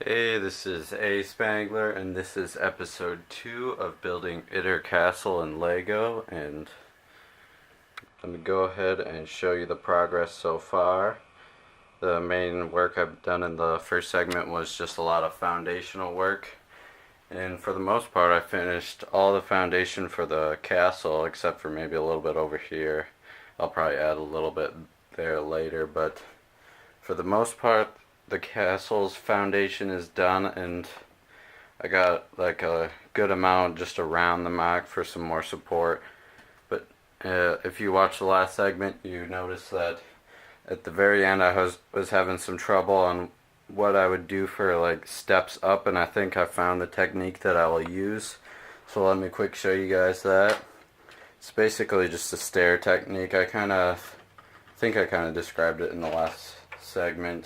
Hey, this is ASpengler, and this is episode 2 of building Itter Castle in Lego. And let me go ahead and show you the progress so far. The main work I've done in the first segment was just a lot of foundational work. And for the most part, I finished all the foundation for the castle, except for maybe a little bit over here. I'll probably add a little bit there later, but for the most part, the castle's foundation is done, and I got like a good amount just around the mock for some more support. But if you watched the last segment, you noticed that at the very end I was having some trouble on what I would do for like steps up, and I think I found the technique that I will use. So let me quick show you guys that. It's basically just a stair technique. I think I kind of described it in the last segment.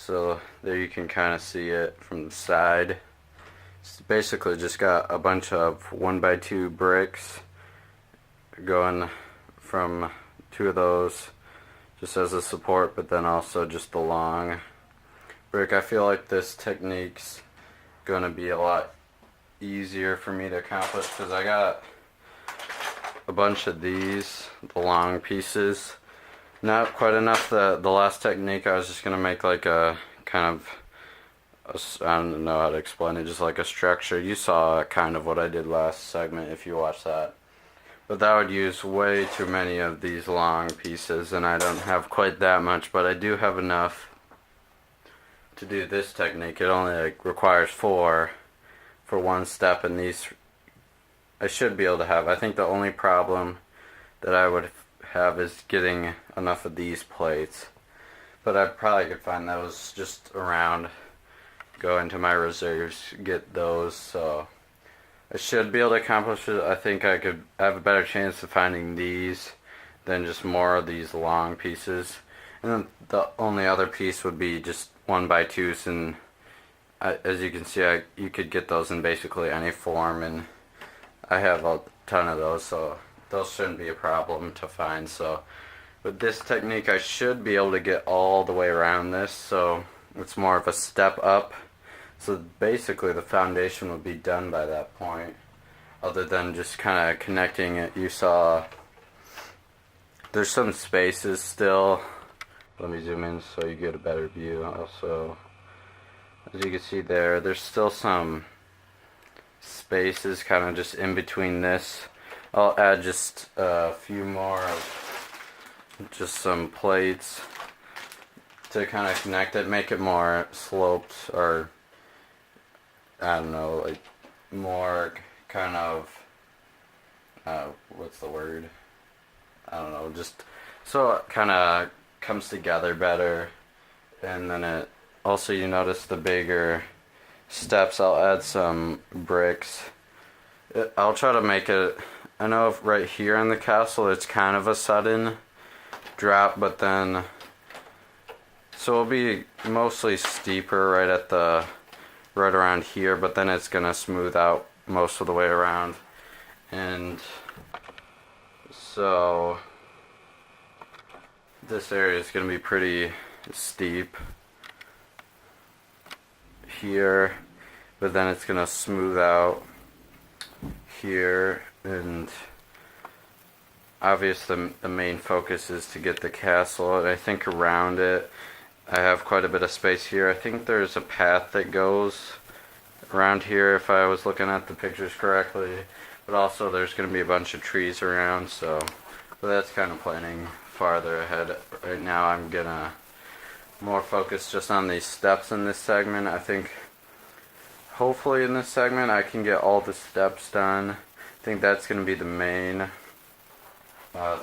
So there you can kind of see it from the side. It's basically just got a bunch of 1x2 bricks going from two of those just as a support, but then also just the long brick. I feel like this technique's going to be a lot easier for me to accomplish because I got a bunch of these, the long pieces. Not quite enough. The last technique I was just going to make like a kind of, I don't know how to explain it, just like a structure. You saw kind of what I did last segment if you watched that. But that would use way too many of these long pieces, and I don't have quite that much, but I do have enough to do this technique. It only like requires 4 for one step, and these I should be able to have. I think the only problem that I would have is getting enough of these plates, but I probably could find those just around, go into my reserves, get those, so I should be able to accomplish it. I think I could have a better chance of finding these than just more of these long pieces. And then the only other piece would be just 1x2s, and as you can see, you could get those in basically any form, and I have a ton of those, so those shouldn't be a problem to find. So with this technique I should be able to get all the way around this, so it's more of a step up. So basically the foundation would be done by that point, other than just kind of connecting it. You saw there's some spaces still. Let me zoom in so you get a better view. Also, as you can see there's still some spaces kind of just in between this. I'll add just a few more of just some plates to kind of connect it, make it more sloped, or I don't know, like more kind of what's the word? I don't know, just so it kind of comes together better. And then it also, you notice the bigger steps, I'll add some bricks. I'll try to make it, I know right here in the castle it's kind of a sudden drop, but then so it'll be mostly steeper right around here, but then it's gonna smooth out most of the way around. And so this area is gonna be pretty steep here, but then it's gonna smooth out here. And obviously the main focus is to get the castle, and I think around it I have quite a bit of space here. I think there's a path that goes around here if I was looking at the pictures correctly, but also there's going to be a bunch of trees around, so but that's kind of planning farther ahead. Right now I'm gonna more focus just on these steps in this segment. I think hopefully in this segment I can get all the steps done. I think that's going to be the main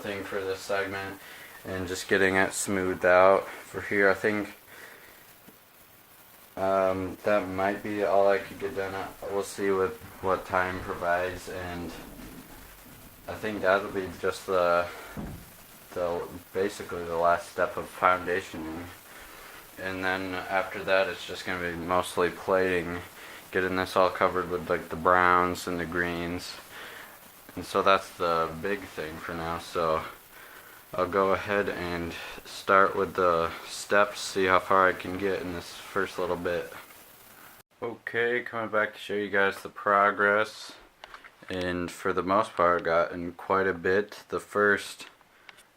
thing for this segment, and just getting it smoothed out for here. I think that might be all I could get done. We'll see with what time provides, and I think that'll be just the basically the last step of foundationing. And then after that it's just going to be mostly plating, getting this all covered with like the browns and the greens. And so that's the big thing for now. So I'll go ahead and start with the steps, see how far I can get in this first little bit. Okay, coming back to show you guys the progress, and for the most part gotten quite a bit. The first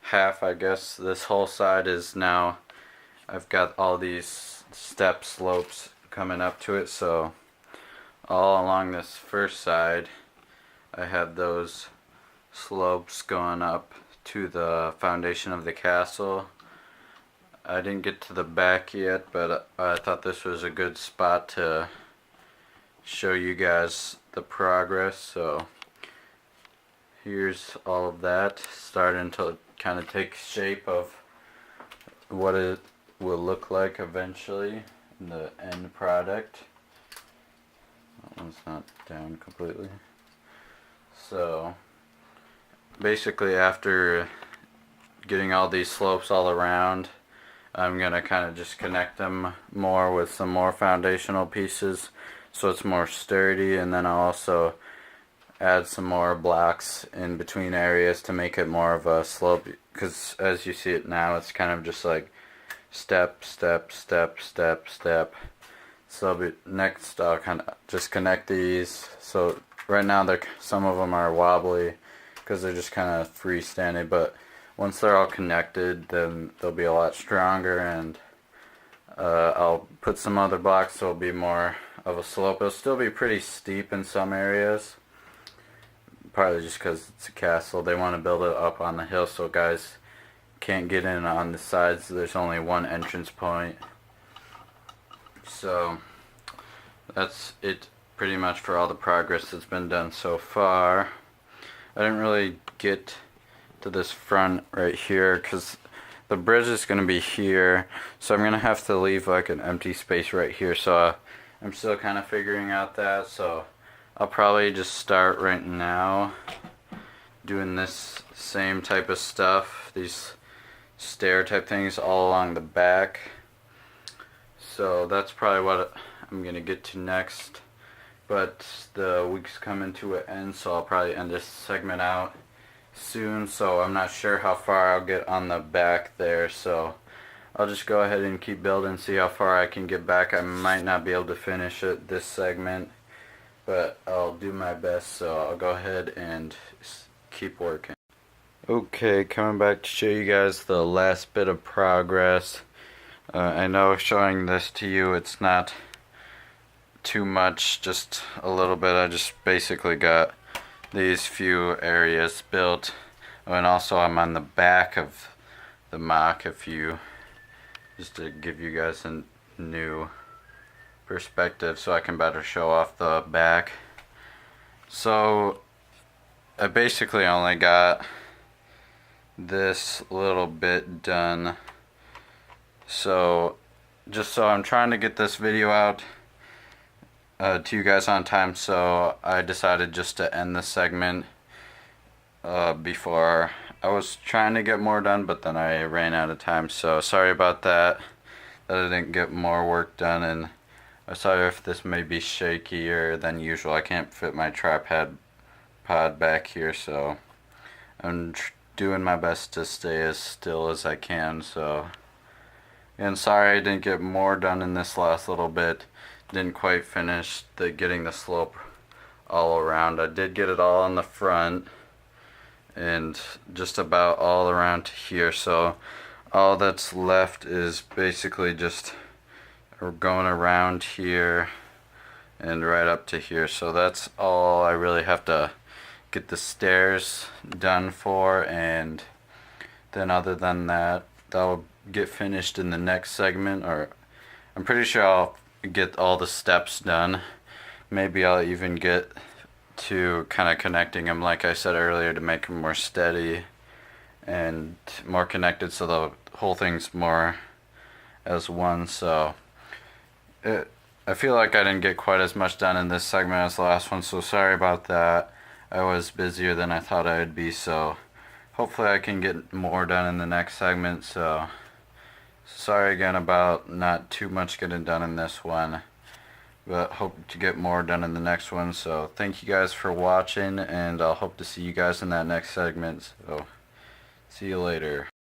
half, I guess, this whole side is now, I've got all these step slopes coming up to it, so all along this first side I have those slopes going up to the foundation of the castle. I didn't get to the back yet, but I thought this was a good spot to show you guys the progress. So here's all of that starting to kind of take shape of what it will look like eventually in the end product. That one's not down completely. So basically, after getting all these slopes all around, I'm gonna kind of just connect them more with some more foundational pieces so it's more sturdy, and then I'll also add some more blocks in between areas to make it more of a slope, because as you see it now, it's kind of just like step, step, step, step, step. So next I'll kind of just connect these. So right now some of them are wobbly because they're just kind of freestanding, but once they're all connected, then they'll be a lot stronger, and I'll put some other blocks so it'll be more of a slope. It'll still be pretty steep in some areas, partly just because it's a castle. They want to build it up on the hill so guys can't get in on the sides. There's only one entrance point. So that's it pretty much for all the progress that's been done so far. I didn't really get to this front right here because the bridge is going to be here, so I'm going to have to leave like an empty space right here. So I'm still kind of figuring out that, so I'll probably just start right now doing this same type of stuff, these stair type things all along the back. So that's probably what I'm going to get to next, but the week's coming to an end, so I'll probably end this segment out soon. So I'm not sure how far I'll get on the back there, so I'll just go ahead and keep building, see how far I can get back. I might not be able to finish it this segment, but I'll do my best, so I'll go ahead and keep working. Okay, coming back to show you guys the last bit of progress. I know showing this to you, it's not too much, just a little bit. I just basically got these few areas built, and also I'm on the back of the mock, just to give you guys a new perspective so I can better show off the back. So I basically only got this little bit done, so just so I'm trying to get this video out to you guys on time, so I decided just to end the segment before. I was trying to get more done, but then I ran out of time, so sorry about that I didn't get more work done, and I'm sorry if this may be shakier than usual. I can't fit my tripod back here, so I'm doing my best to stay as still as I can. So, and sorry I didn't get more done in this last little bit. Didn't quite finish getting the slope all around. I did get it all on the front and just about all around to here, so all that's left is basically just going around here and right up to here. So that's all I really have to get the stairs done for, and then other than that, that'll get finished in the next segment, or I'm pretty sure I'll get all the steps done. Maybe I'll even get to kind of connecting them, like I said earlier, to make them more steady and more connected, so the whole thing's more as one. So I feel like I didn't get quite as much done in this segment as the last one, so sorry about that. I was busier than I thought I would be, so hopefully I can get more done in the next segment. So sorry again about not too much getting done in this one, but hope to get more done in the next one. So thank you guys for watching, and I'll hope to see you guys in that next segment. So see you later.